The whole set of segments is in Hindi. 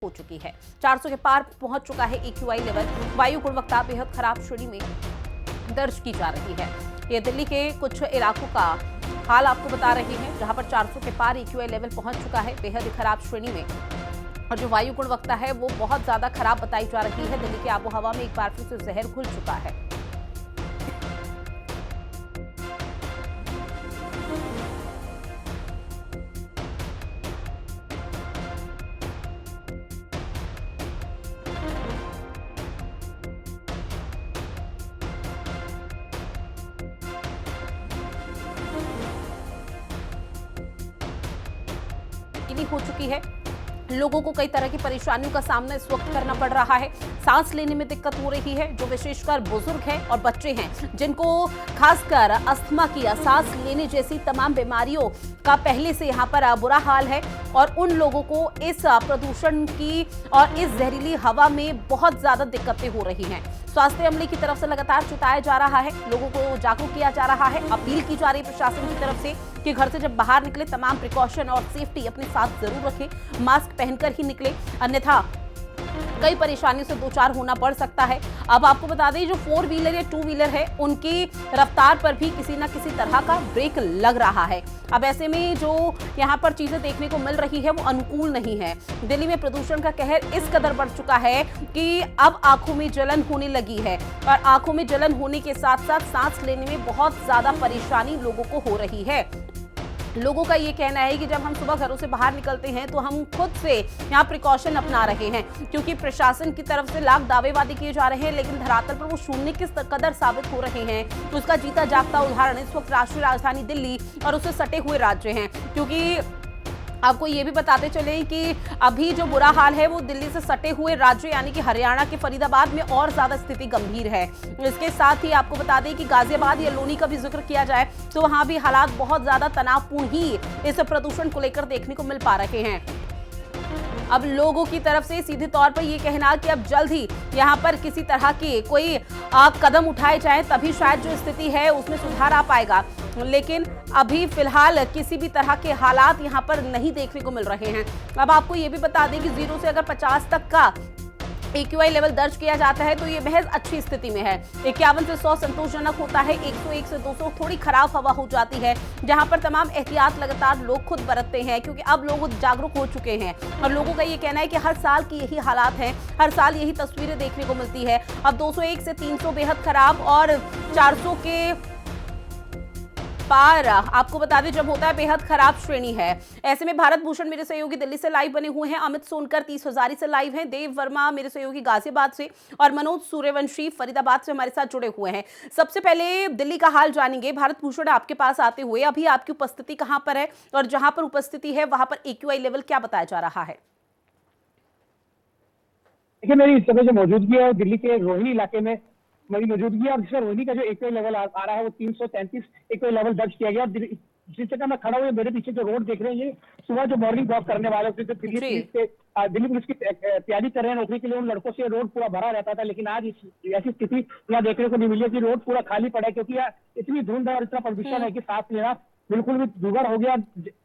हो चुकी है। 400 के पार पहुंच चुका है एक्यूआई लेवल। वायु गुणवत्ता बेहद खराब श्रेणी में दर्ज की जा रही है। ये दिल्ली के कुछ इलाकों का हाल आपको बता रहे हैं, जहां पर 400 के पार एक्यूआई लेवल पहुंच चुका है बेहद खराब श्रेणी में। और जो वायु गुणवत्ता है वो बहुत ज्यादा खराब बताई जा रही है। दिल्ली की आबोहवा में एक बार फिर से जहर घुल चुका है। हो चुकी है। लोगों को कई तरह की परेशानियों का सामना इस वक्त करना पड़ रहा है। सांस लेने में दिक्कत हो रही है, जो विशेषकर बुजुर्ग हैं और बच्चे हैं, जिनको खासकर अस्थमा की या सांस लेने जैसी तमाम बीमारियों का पहले से यहाँ पर बुरा हाल है। और उन लोगों को इस प्रदूषण की और इस जहरीली हवा में बहुत ज्यादा दिक्कतें हो रही हैं। स्वास्थ्य अमले की तरफ से लगातार चेताया जा रहा है, लोगों को जागरूक किया जा रहा है, अपील की जा रही है प्रशासन की तरफ से कि घर से जब बाहर निकले तमाम प्रिकॉशन और सेफ्टी अपने साथ जरूर रखें, मास्क पहनकर ही निकले, अन्यथा कई परेशानियों से दो चार होना पड़ सकता है। अब आपको बता दें, जो 4 व्हीलर या 2 व्हीलर है, उनकी रफ्तार पर भी किसी न किसी तरह का ब्रेक लग रहा है। अब ऐसे में जो यहाँ पर चीजें देखने को मिल रही है वो अनुकूल नहीं है। दिल्ली में प्रदूषण का कहर इस कदर बढ़ चुका है कि अब आंखों में जलन होने लगी है और आंखों में जलन होने के साथ साथ सांस लेने में बहुत ज्यादा परेशानी लोगों को हो रही है। लोगों का ये कहना है कि जब हम सुबह घरों से बाहर निकलते हैं तो हम खुद से यहाँ प्रिकॉशन अपना रहे हैं, क्योंकि प्रशासन की तरफ से लाख दावे वादे किए जा रहे हैं, लेकिन धरातल पर वो शून्य किस कदर साबित हो रहे हैं। उसका जीता जागता उदाहरण इस वक्त राष्ट्रीय राजधानी दिल्ली और उससे सटे हुए राज्य हैं। क्योंकि आपको ये भी बताते चले कि अभी जो बुरा हाल है वो दिल्ली से सटे हुए राज्य यानी कि हरियाणा के फरीदाबाद में और ज्यादा स्थिति गंभीर है। इसके साथ ही आपको बता दें कि गाजियाबाद या लोनी का भी जिक्र किया जाए तो वहां भी हालात बहुत ज्यादा तनावपूर्ण ही इस प्रदूषण को लेकर देखने को मिल पा रहे हैं। अब लोगों की तरफ से सीधे तौर पर यह कहना कि अब जल्द ही यहाँ पर किसी तरह की कोई कदम उठाए जाएं, तभी शायद जो स्थिति है उसमें सुधार आ पाएगा। लेकिन अभी फिलहाल किसी भी तरह के हालात यहाँ पर नहीं देखने को मिल रहे हैं। अब आपको ये भी बता दें कि 0 से अगर 50 तक का एक्यूआई लेवल दर्ज किया जाता है तो ये महज अच्छी स्थिति में है। 51 से 100 संतोषजनक होता है, 101 से 200 थोड़ी खराब हवा हो जाती है, जहां पर तमाम एहतियात लगातार लोग खुद बरतते हैं, क्योंकि अब लोग जागरूक हो चुके हैं। और लोगों का ये कहना है कि हर साल की यही हालात हैं, हर साल यही तस्वीरें देखने को मिलती है। अब 201 से 300 बेहद खराब और 400 के पार आपको बता दें जब होता है बेहद खराब श्रेणी है। ऐसे में भारत भूषण मेरे सहयोगी दिल्ली से लाइव बने हुए हैं, अमित सोनकर 30 हजारी से लाइव हैं, देव वर्मा मेरे सहयोगी गाजियाबाद से और मनोज सूर्यवंशी फरीदाबाद से हमारे साथ जुड़े हुए हैं। सबसे पहले दिल्ली का हाल जानेंगे। भारत भूषण आपके पास आते हुए अभी आपकी उपस्थिति कहां पर है और जहां पर उपस्थिति है वहां पर एक्यूआई लेवल क्या बताया जा रहा है? देखिए, मेरी इस समय जो मौजूदगी है दिल्ली के रोहिणी इलाके में मेरी मौजूदगी है और जिसमें रोहिणी का जो एक्यूआई लेवल आ रहा है वो 333 एक्यूआई लेवल दर्ज किया गया। और जिस जगह मैं खड़ा हुआ मेरे पीछे जो रोड देख रहे हैं, ये सुबह जो मॉर्निंग वॉक करने वाले थे, जो दिल्ली पुलिस की तैयारी कर रहे हैं नौकरी के लिए, उन लड़कों से रोड पूरा भरा रहता था। लेकिन आज ऐसी स्थिति यहाँ देखने को नहीं मिली है कि रोड पूरा खाली पड़ा है, क्योंकि यहाँ इतनी धुंध और इतना प्रदूषण है कि सांस लेना बिल्कुल भी दुर्गढ़ हो गया।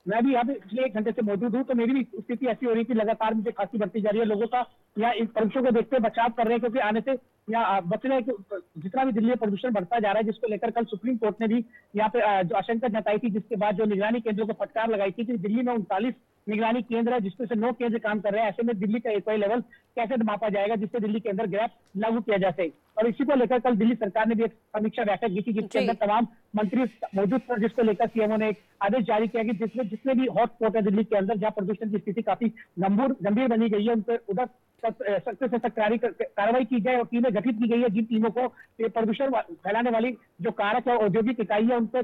मैं भी यहाँ पे पिछले 1 घंटे से मौजूद हूँ, तो मेरी भी स्थिति ऐसी हो रही है कि लगातार मुझे खांसी बढ़ती जा रही है। लोगों का यहाँ इन प्रदूषण को देखते बचाव कर रहे हैं, क्योंकि आने से यहाँ बचने जितना भी दिल्ली में प्रदूषण बढ़ता जा रहा है, जिसको लेकर कल सुप्रीम कोर्ट ने भी यहाँ पे जो आशंका जताई थी, जिसके बाद जो निगरानी केंद्रों को फटकार लगाई थी कि दिल्ली में 39 निगरानी केंद्र है, जिसमें से 9 केंद्र काम कर रहे हैं। ऐसे में दिल्ली का एक्यूआई लेवल कैसे मापा जाएगा जिससे दिल्ली के अंदर गैप लागू किया जा सके। और इसी को लेकर कल दिल्ली सरकार ने भी एक समीक्षा बैठक की थी, जिसके अंदर तमाम मंत्री मौजूद थे, जिसको लेकर सीएमओ ने एक आदेश जारी किया कि जितने भी हॉटस्पॉट है दिल्ली के अंदर, जहाँ प्रदूषण की स्थिति काफी गंभीर बनी गई है, उन पर उधर सख्त से सख्त कार्रवाई की जाए। और टीमें गठित की गई है, जिन टीमों को प्रदूषण फैलाने वाली जो कारक है औद्योगिक इकाई है, उन पर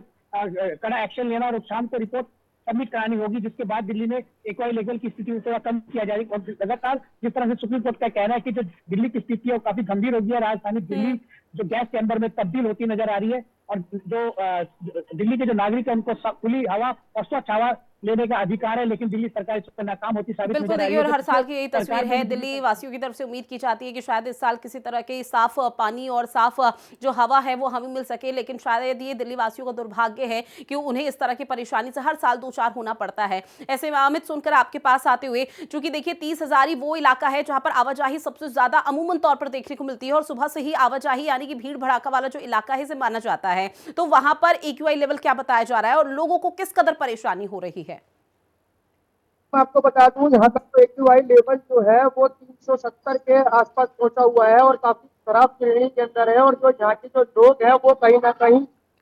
कड़ा एक्शन लेना और शाम को रिपोर्ट सबमिट करानी होगी, जिसके बाद दिल्ली में एक्यूआई लेवल की स्थिति थोड़ा कम किया जाएगा। और लगातार जिस तरह से सुप्रीम कोर्ट का कहना है कि जो दिल्ली की स्थिति है वो काफी गंभीर होगी और राजधानी दिल्ली जो गैस चैम्बर में तब्दील होती नजर आ रही है। और जो दिल्ली के जो नागरिक है उनको खुली हवा और स्वच्छ हवा लेने का अधिकार है, लेकिन दिल्ली सरकार इस पर नाकाम होती साबित बिल्कुल नजर आ रही देखिए, है। और तो हर साल पिछले की यही तस्वीर सरकार में है। भी दिल्ली दिल्ली वासियों की तरफ से उम्मीद की जाती है कि शायद इस साल किसी तरह के साफ पानी और साफ जो हवा है वो हमें मिल सके, लेकिन शायद ये दिल्ली वासियों का दुर्भाग्य है कि उन्हें इस तरह की परेशानी से हर साल दो चार होना पड़ता है। ऐसे में अमित, सुनकर आपके पास आते हुए, चूंकि देखिए 30 हजारी वो इलाका है जहां पर आवाजाही सबसे ज्यादा अमूमन तौर पर देखने को मिलती है और सुबह से ही आवाजाही यानी कि भीड़ भड़ाका वाला जो इलाका है इसे माना जाता है, तो वहां पर एक्यूआई लेवल क्या बताया जा रहा है और लोगों को किस कदर परेशानी हो रही है? मैं आपको बता दूं, यहाँ तक तो एक्यूआई लेवल जो है वो 370 के आसपास पहुंचा हुआ है और काफी खराब श्रेणी के अंदर है। और जो यहाँ के जो लोग हैं वो कहीं ना कहीं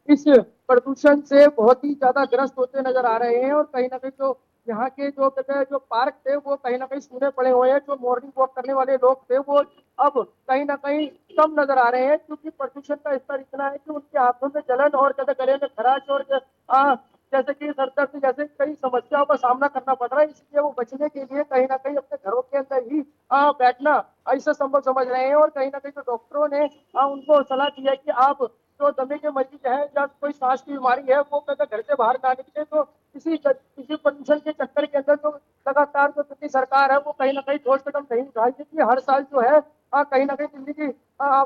इस प्रदूषण से बहुत ही ज्यादा ग्रस्त होते नजर आ रहे हैं। और कहीं ना कहीं जो यहाँ के जो कहते हैं जो पार्क थे वो कहीं ना कहीं सूने पड़े हुए हैं। जो मॉर्निंग वॉक करने वाले लोग थे वो अब कहीं ना कहीं कम नजर आ रहे हैं, क्योंकि प्रदूषण का स्तर इतना है कि उनके हाथों में जलन और कहते गले में खराश और जैसे कि सर दर्द जैसे कई समस्याओं का सामना करना पड़ रहा है। इसलिए वो बचने के लिए कहीं ना कहीं अपने घरों के अंदर ही बैठना ऐसा संभव समझ रहे हैं। और कहीं ना कहीं जो डॉक्टरों ने उनको सलाह दी है कि आप जो दमे के मरीज है या कोई सांस की बीमारी है वो कहते घर से बाहर ना निकले। तो इसी प्रदूषण के चक्कर के अंदर जो लगातार जो दिल्ली सरकार है वो कहीं ना कहीं ठोस कदम नहीं उठाई, क्योंकि हर साल जो है कहीं ना कहीं दिल्ली की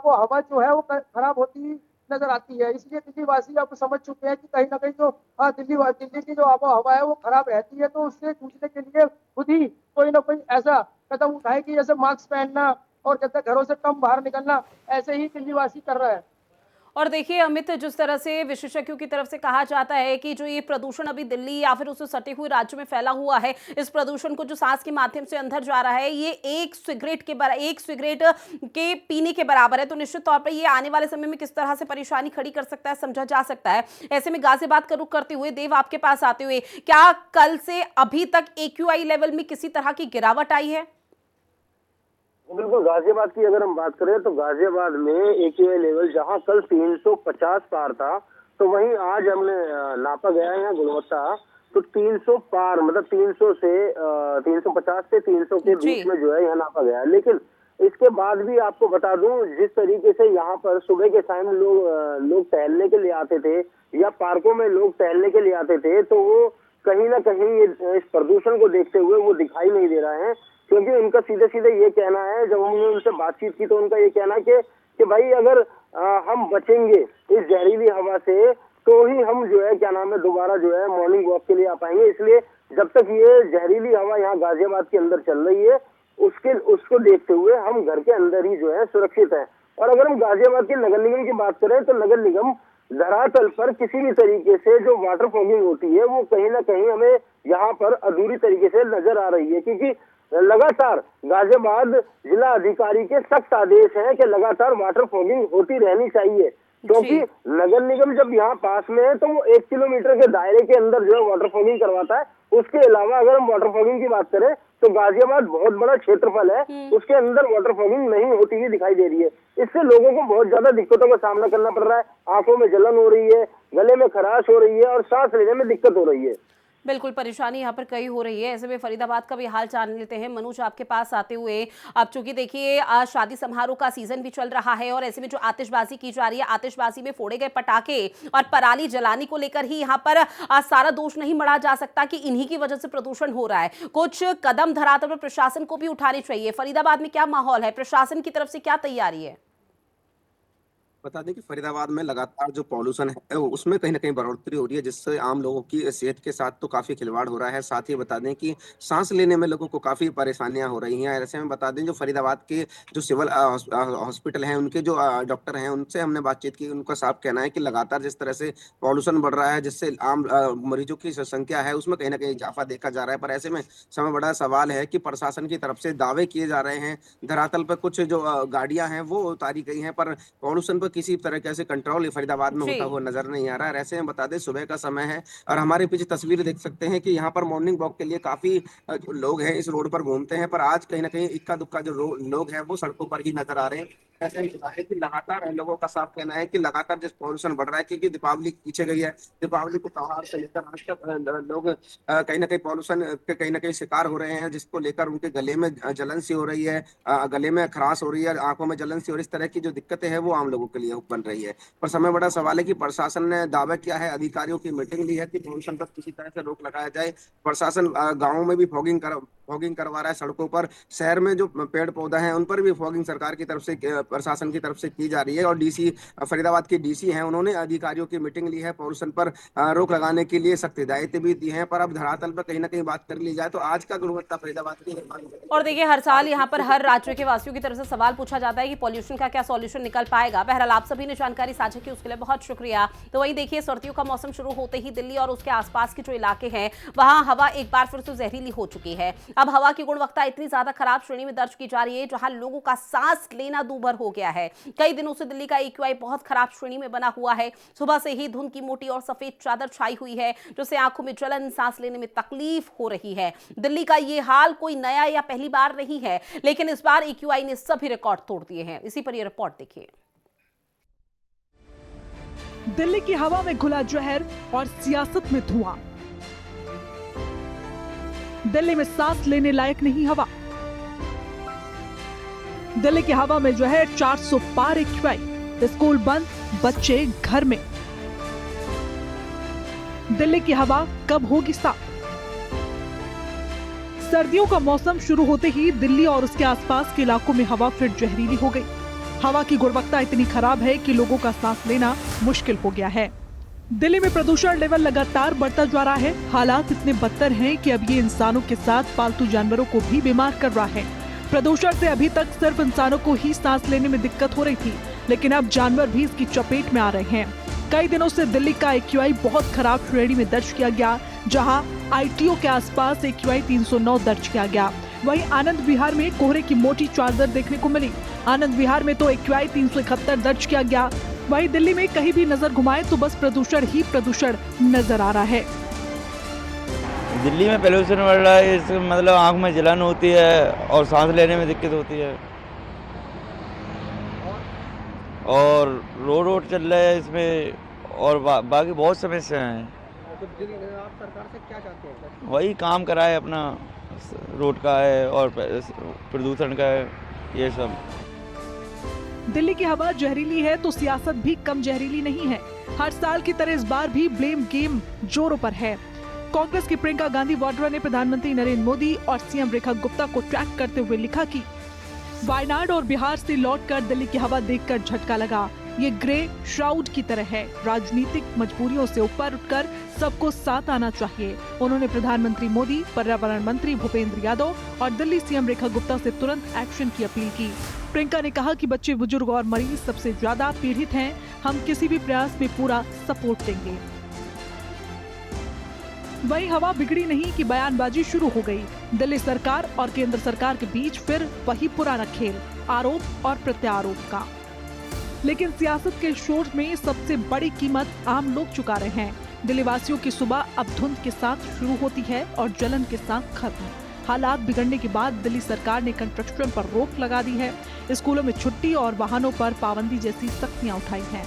वो हवा जो है वो खराब होती नजर आती है। इसलिए दिल्ली वासी अब समझ चुके हैं कि कहीं ना कहीं जो दिल्ली की जो आबो हवा है वो खराब रहती है, तो उससे जूझने के लिए खुद ही कोई ना कोई ऐसा कदम उठाए कि जैसे मास्क पहनना और कहते घरों से कम बाहर निकलना, ऐसे ही दिल्ली वासी कर रहा है। और देखिए अमित, जिस तरह से विशेषज्ञों की तरफ से कहा जाता है कि जो ये प्रदूषण अभी दिल्ली या फिर उससे सटे हुए राज्यों में फैला हुआ है, इस प्रदूषण को जो सांस के माध्यम से अंदर जा रहा है ये एक सिगरेट के पीने के बराबर है। तो निश्चित तौर पर ये आने वाले समय में किस तरह से परेशानी खड़ी कर सकता है समझा जा सकता है। ऐसे में गाजियाबाद का रुख करते हुए देव, आपके पास आते हुए, क्या कल से अभी तक एक्यूआई लेवल में किसी तरह की गिरावट आई है? बिल्कुल, गाजियाबाद की अगर हम बात करें तो गाजियाबाद में एक्यूआई लेवल जहां कल 350 पार था, तो वहीं आज हमने नापा गया है यहाँ गुणवत्ता, तो 300 पार, मतलब 300 से 350 से 300 के बीच में जो है यहाँ नापा गया है। लेकिन इसके बाद भी आपको बता दूं, जिस तरीके से यहाँ पर सुबह के टाइम लोग टहलने के लिए आते थे या पार्कों में लोग टहलने के लिए आते थे, तो वो कहीं ना कहीं इस प्रदूषण को देखते हुए वो दिखाई नहीं दे रहा है। क्योंकि उनका सीधे सीधे ये कहना है, जब हमने उनसे बातचीत की तो उनका ये कहना है कि भाई अगर हम बचेंगे इस जहरीली हवा से तो ही हम जो है क्या नाम है दोबारा जो है मॉर्निंग वॉक के लिए आ पाएंगे। इसलिए जब तक ये जहरीली हवा यहाँ गाजियाबाद के अंदर चल रही है उसको देखते हुए हम घर के अंदर ही जो है सुरक्षित है। और अगर हम गाजियाबाद के नगर निगम की बात करें तो नगर निगम धरातल पर किसी भी तरीके से जो वाटर फॉगिंग होती है वो कहीं ना कहीं हमें यहाँ पर अधूरी तरीके से नजर आ रही है, क्योंकि लगातार गाजियाबाद जिला अधिकारी के सख्त आदेश है कि लगातार वाटर फॉगिंग होती रहनी चाहिए। क्योंकि नगर निगम जब यहाँ पास में है तो वो 1 किलोमीटर के दायरे के अंदर जो है वाटर फॉगिंग करवाता है। उसके अलावा अगर हम वाटर फॉगिंग की बात करें तो गाजियाबाद बहुत बड़ा क्षेत्रफल है, उसके अंदर वाटर फॉगिंग नहीं होती हुई दिखाई दे रही है। इससे लोगों को बहुत ज्यादा दिक्कतों का सामना करना पड़ रहा है। आंखों में जलन हो रही है, गले में खराश हो रही है और सांस लेने में दिक्कत हो रही है। बिल्कुल, परेशानी यहाँ पर कई हो रही है। ऐसे में फरीदाबाद का भी हाल जान लेते हैं। मनोज, आपके पास आते हुए, अब चूंकि देखिए शादी समारोह का सीजन भी चल रहा है और ऐसे में जो आतिशबाजी की जा रही है, आतिशबाजी में फोड़े गए पटाखे और पराली जलाने को लेकर ही यहाँ पर सारा दोष नहीं मढ़ा जा सकता कि इन्हीं की वजह से प्रदूषण हो रहा है। कुछ कदम धरातल पर प्रशासन को भी उठाने चाहिए। फरीदाबाद में क्या माहौल है, प्रशासन की तरफ से क्या तैयारी है? बता दें कि फरीदाबाद में लगातार जो पॉल्यूशन है उसमें कहीं ना कहीं बढ़ोतरी हो रही है, जिससे आम लोगों की सेहत के साथ तो काफी खिलवाड़ हो रहा है। साथ ही बता दें कि सांस लेने में लोगों को काफी परेशानियां हो रही हैं। ऐसे में बता दें जो फरीदाबाद के जो सिविल हॉस्पिटल हैं उनके जो डॉक्टर हैं उनसे हमने बातचीत की। उनका साफ कहना है कि लगातार जिस तरह से पॉल्यूशन बढ़ रहा है जिससे आम मरीजों की संख्या है उसमें कहीं ना कहीं इजाफा देखा जा रहा है। पर ऐसे में समय बड़ा सवाल है कि प्रशासन की तरफ से दावे किए जा रहे हैं, धरातल पर कुछ जो गाड़ियां हैं वो उतारी गई हैं, पर पॉल्यूशन पर किसी तरह का ऐसे कंट्रोल फरीदाबाद में होता हुआ नजर नहीं आ रहा है। ऐसे में बता दें सुबह का समय है और हमारे पीछे तस्वीर देख सकते हैं कि यहाँ पर मॉर्निंग वॉक के लिए काफी लोग हैं इस रोड पर घूमते हैं, पर आज कहीं ना कहीं इक्का दुक्का जो लोग हैं वो सड़कों पर ही नजर आ रहे हैं। ऐसा ही होता है कि लगातार लोगों का साफ कहना है कि लगातार जिस पॉल्यूशन बढ़ रहा है, क्योंकि दीपावली पीछे गई है, दीपावली को त्योहार से लेकर आज तक लोग कहीं ना कहीं पॉल्यूशन के कहीं ना कहीं शिकार हो रहे हैं, जिसको लेकर उनके गले में जलन सी हो रही है, गले में खराश हो रही है, आंखों में जलन सी हो रही है। इस तरह की जो दिक्कतें हैं वो आम लोगों के लिए बन रही है। पर समय बड़ा सवाल है कि प्रशासन ने दावा किया है, अधिकारियों की मीटिंग ली है कि पॉल्यूशन पर किसी तरह से रोक लगाया जाए। प्रशासन गाँवों में भी फॉगिंग करवा रहा है, सड़कों पर, शहर में जो पेड़ पौधा है उन पर भी फॉगिंग सरकार की तरफ से, प्रशासन की तरफ से की जा रही है। और डीसी फरीदाबाद के डीसी हैं, उन्होंने अधिकारियों की मीटिंग ली है, पॉल्यूशन पर रोक लगाने के लिए सख्त हिदायतें भी दी हैं। पर अब धरातल पर कहीं ना कहीं बात कर ली जाए तो आज का गुणवत्ता फरीदाबाद की है। और देखिए, हर साल यहाँ पर हर राज्य के वासियों की तरफ से सवाल पूछा जाता है कि पॉल्यूशन का क्या सॉल्यूशन निकल पाएगा। बहरहाल आप सभी ने जानकारी साझा की, उसके लिए बहुत शुक्रिया। तो वही देखिए, सर्दियों का मौसम शुरू होते ही दिल्ली और उसके आसपास के जो इलाके हैं वहां हवा एक बार फिर से जहरीली हो चुकी है। अब हवा की गुणवत्ता इतनी ज्यादा खराब श्रेणी में दर्ज की जा रही है जहां लोगों का सांस लेना दूभर हो गया है। कई दिनों से दिल्ली का AQI बहुत खराब श्रेणी में बना हुआ है। सुबह से ही धुंध की मोटी और सफेद चादर छाई हुई है, जिससे आंखों में जलन, सांस लेने में तकलीफ हो रही है। दिल्ली का ये हाल कोई नया या पहली बार नहीं है, लेकिन इस बार AQI ने सभी रिकॉर्ड तोड़ दिए हैं। इसी पर यह रिपोर्ट देखिए। दिल्ली की हवा में घुला जहर और सियासत में धुआं। दिल्ली में सांस लेने लायक नहीं हवा। दिल्ली की हवा में जहर, 400 पार AQI, स्कूल बंद, बच्चे घर में। दिल्ली की हवा कब होगी साफ? सर्दियों का मौसम शुरू होते ही दिल्ली और उसके आसपास के इलाकों में हवा फिर जहरीली हो गई। हवा की गुणवत्ता इतनी खराब है कि लोगों का सांस लेना मुश्किल हो गया है। दिल्ली में प्रदूषण लेवल लगातार बढ़ता जा रहा है। हालात इतने बदतर हैं कि अब ये इंसानों के साथ पालतू जानवरों को भी बीमार कर रहा है। प्रदूषण से अभी तक सिर्फ इंसानों को ही सांस लेने में दिक्कत हो रही थी, लेकिन अब जानवर भी इसकी चपेट में आ रहे हैं। कई दिनों से दिल्ली का AQI बहुत खराब श्रेणी में दर्ज किया गया, जहां ITO के आसपास AQI 309 दर्ज किया गया। वहीं आनंद विहार में कोहरे की मोटी चादर देखने को मिली। आनंद विहार में तो AQI 371 दर्ज किया गया। वहीं दिल्ली में कहीं भी नजर घुमाए तो बस प्रदूषण ही प्रदूषण नजर आ रहा है। दिल्ली में पोल्यूशन बढ़ रहा है, इससे मतलब आंख में जलन होती है और सांस लेने में दिक्कत होती है। और रोड चल रहा है इसमें, और बाकी बहुत समस्या हैं। तो आप सरकार से क्या चाहते हैं? वही काम कराए अपना, रोड का है और प्रदूषण का है, ये सब। दिल्ली की हवा जहरीली है तो सियासत भी कम जहरीली नहीं है। हर साल की तरह इस बार भी ब्लेम गेम जोरों पर है। कांग्रेस की प्रियंका गांधी वाड्रा ने प्रधानमंत्री नरेंद्र मोदी और CM रेखा गुप्ता को ट्रैक करते हुए लिखा कि वायनाड और बिहार से लौटकर दिल्ली की हवा देखकर झटका लगा। ये ग्रे श्राउड की तरह है। राजनीतिक मजबूरियों से ऊपर उठकर सबको साथ आना चाहिए। उन्होंने प्रधानमंत्री मोदी, पर्यावरण मंत्री भूपेंद्र यादव और दिल्ली CM रेखा गुप्ता से तुरंत एक्शन की अपील की। प्रियंका ने कहा कि बच्चे, बुजुर्ग और मरीज सबसे ज्यादा पीड़ित हैं। हम किसी भी प्रयास में पूरा सपोर्ट देंगे। वही हवा बिगड़ी नहीं कि बयानबाजी शुरू हो गई। दिल्ली सरकार और केंद्र सरकार के बीच फिर वही पुराना खेल, आरोप और प्रत्यारोप का। लेकिन सियासत के शोर में सबसे बड़ी कीमत आम लोग चुका रहे हैं। दिल्ली वासियों की सुबह अब धुंध के साथ शुरू होती है और जलन के साथ खत्म। हालात बिगड़ने के बाद दिल्ली सरकार ने कंस्ट्रक्शन पर रोक लगा दी है। स्कूलों में छुट्टी और वाहनों पर पाबंदी जैसी सख्तियां उठाई हैं।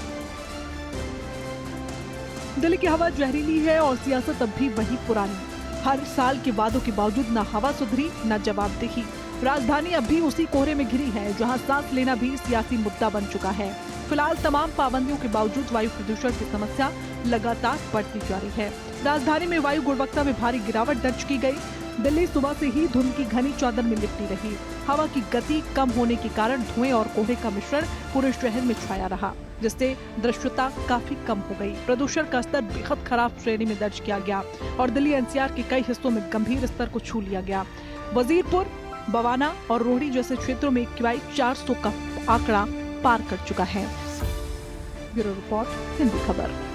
दिल्ली की हवा जहरीली है और सियासत अब भी वही पुरानी। हर साल के वादों के बावजूद न हवा सुधरी न जवाबदेही। राजधानी अब भी उसी कोहरे में घिरी है जहां सांस लेना भी सियासी मुद्दा बन चुका है। फिलहाल तमाम पाबंदियों के बावजूद वायु प्रदूषण की समस्या लगातार बढ़ती जा रही है। राजधानी में वायु गुणवत्ता में भारी गिरावट दर्ज की गई। दिल्ली सुबह से ही धुंध की घनी चादर में लिपटी रही। हवा की गति कम होने के कारण धुएं और कोहरे का मिश्रण पूरे शहर में छाया रहा, जिससे दृश्यता काफी कम हो गई। प्रदूषण का स्तर बेहद खराब श्रेणी में दर्ज किया गया और दिल्ली NCR के कई हिस्सों में गंभीर स्तर को छू लिया गया। वजीरपुर, बवाना और रोहड़ी जैसे क्षेत्रों में AQI 400 का आंकड़ा पार कर चुका है। ब्यूरो रिपोर्ट, हिंदी खबर।